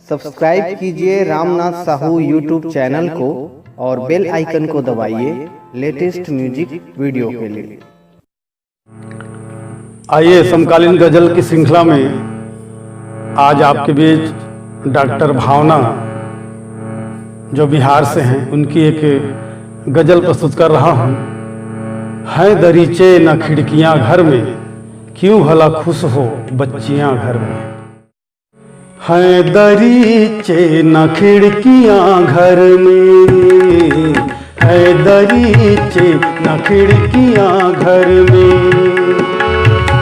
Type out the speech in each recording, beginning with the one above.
Subscribe कीजिए Ramnath Sahu YouTube channel को और बेल आइकन को दबाइए लेटेस्ट म्यूजिक वीडियो के लिए। आइए समकालीन गजल की श्रृंखला में आज आपके बीच डॉक्टर भावना जो बिहार से हैं उनकी एक गजल प्रस्तुत कर रहा हूँ। है दरीचे न खिड़कियाँ घर में, क्यों भला खुश हो बच्चियाँ घर में। है दरीचे न खिड़कियाँ घर में, है दरीचे न खिड़कियाँ घर में,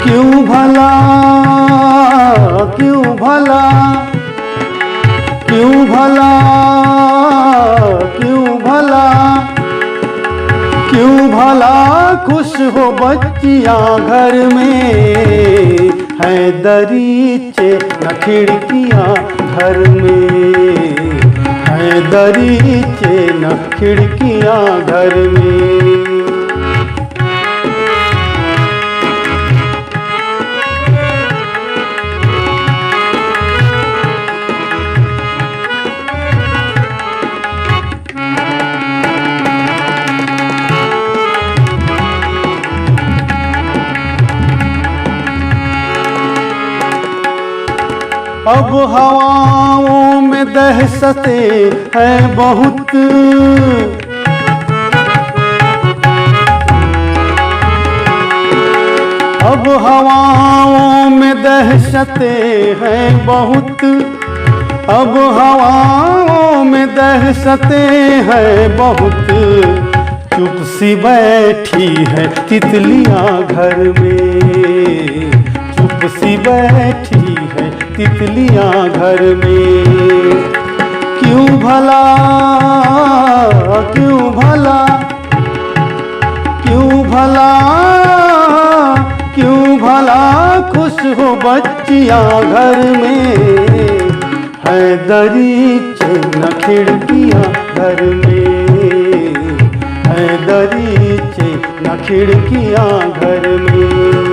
क्यों भला क्यों भला क्यों भला क्यों भला क्यों भला खुश हो बच्चियाँ घर में। है दरीचे न खिड़कियाँ घर में, है दरीचे न खिड़कियाँ घर में। अब हवाओं में दहशतें हैं बहुत, अब हवाओं में दहशतें हैं बहुत, अब हवाओं में दहशतें हैं बहुत। चुप सी बैठी है तितलियाँ घर में, चुप सी बैठी है तितलियाँ घर में। क्यों भला क्यों भला क्यों भला क्यों भला खुश हो बच्चियाँ घर में। है दरीचे न खिड़कियाँ घर में, है दरीचे न खिड़कियाँ घर में।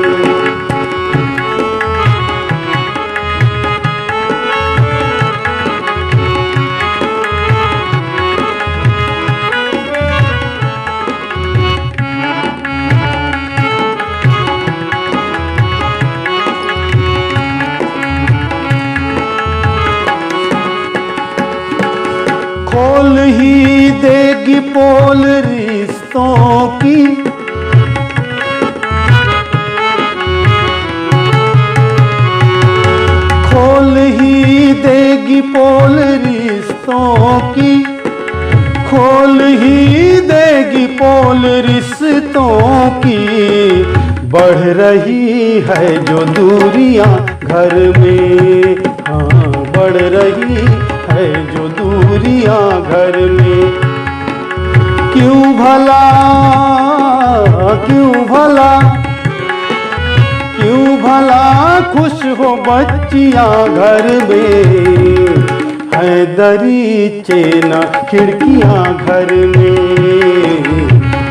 खोल ही देगी पोल रिश्तों की, खोल ही देगी पोल रिश्तों की, खोल ही देगी पोल रिश्तों की। बढ़ रही है जो दूरियां घर में, हाँ बढ़ रही है जो दूरियां घर में। क्यों भला क्यों भला क्यों भला खुश हो बच्चियाँ घर में। है दरीचे न खिड़कियाँ घर में,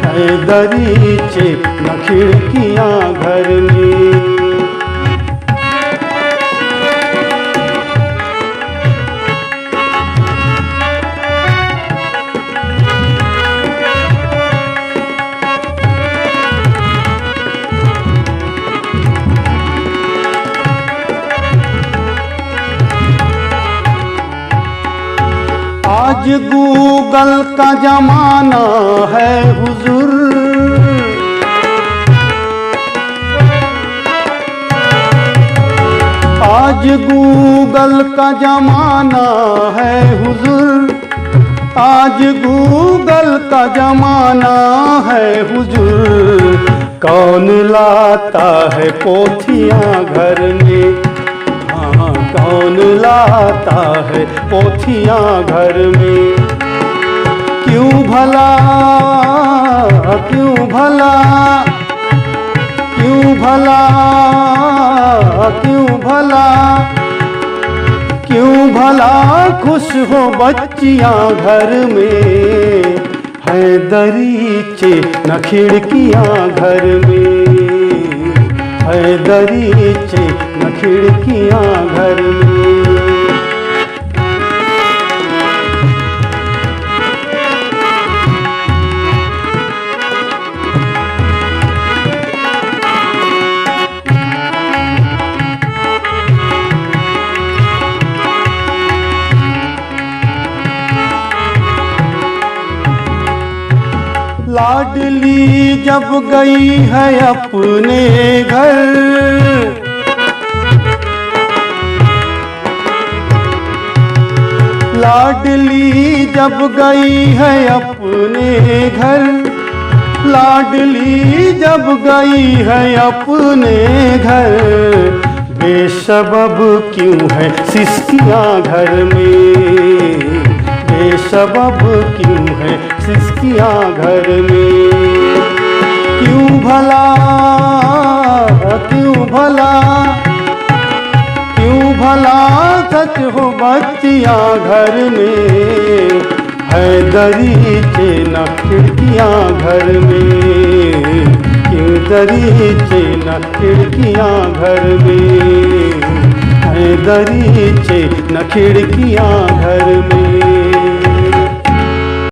है दरीचे न खिड़कियाँ घर में। आज गूगल का जमाना है हुजूर, आज गूगल का जमाना है हुजूर, आज गूगल का जमाना है हुजूर। कौन लाता है पोथियाँ घर में, कौन लाता है पोथियाँ घर में। क्यों भला क्यों भला क्यों भला क्यों भला क्यों भला खुश हो बच्चियाँ घर में। है दरीचे न खिड़कियाँ घर में, है दरीचे न खिड़कियाँ घर में। लाडली जब गई है अपने घर, लाडली जब गई है अपने घर, लाडली जब गई है अपने घर, बेसबब क्यों है सिसकियाँ घर में, बेसबब क्यों है सिसकियाँ घर में। क्यों भला, क्यों भला, क्यों भला सच हो बच्चियाँ घर में, है दरीचे न खिड़कियाँ घर में, क्यों दरीचे न खिड़कियाँ घर में, है दरीचे न खिड़कियाँ घर में।